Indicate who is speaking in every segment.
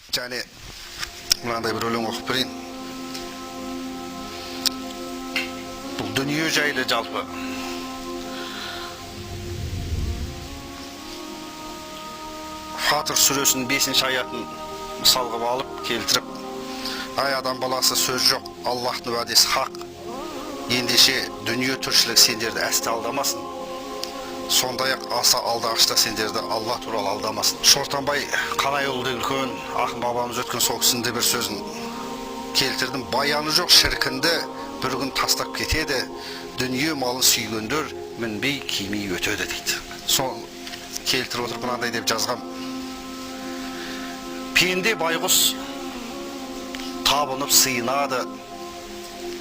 Speaker 1: Және мынандай бір өлең оқып берейін. Бұл дүние жайлы жалпы. Фатыр сүресінің 5-ші аятын мысал қылып алып келтіріп, ай адам баласы сөз жоқ, Аллахтың уәдесі хақ. Ендеше дүние тіршілік сендерді әсте алдамасын. Сондай-ақ аса алдағышта сендерді Алла туралы алдамасын. Шортанбай Қанайұлы деген үлкен ақын бабамыз өткен сол кісінің бір сөзін келтірдім. Баяны жоқ шіркінді бір күн тастап кетеді, дүние малын сүйгендер мінбей кимей өтеді дейді. Соны келтіріп отырып мынандай деп жазғам. Пенде байғұс табынып сыйынады,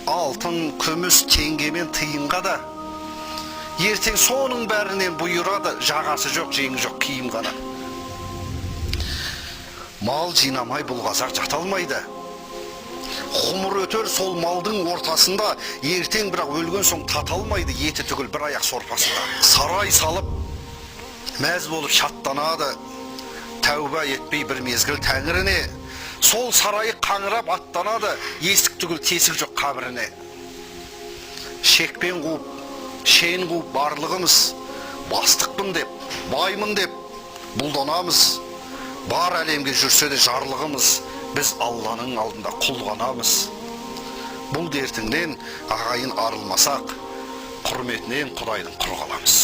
Speaker 1: алтын, күміс, теңгемен тиынға да. Ертең соның бәрінен бұйырады, жағасы жоқ, жеңі жоқ, киім ғана. Мал жинамай бұл қазақ жаталмайды. Құмыр өтер сол малдың ортасында, ертең бірақ өлген соң таталмайды, еті түгіл бір аяқ сорпасында. Сарай салып, мәз болып шаттанады, тәуба етпей бір мезгіл тәңіріне. Сол сарайы қаңырап аттанады, есік түгіл тесік жоқ қабіріне. Шекпен қуып, шен қуып барлығымыз, бастықпын деп, баймын деп бұлданамыз. Бар әлемге жүрсе де жарлығымыз, біз Алланың алдында құлғанамыз. Бұл дертіңнен ағайын арылмасақ, құрметінен Құдайдың құр қаламыз.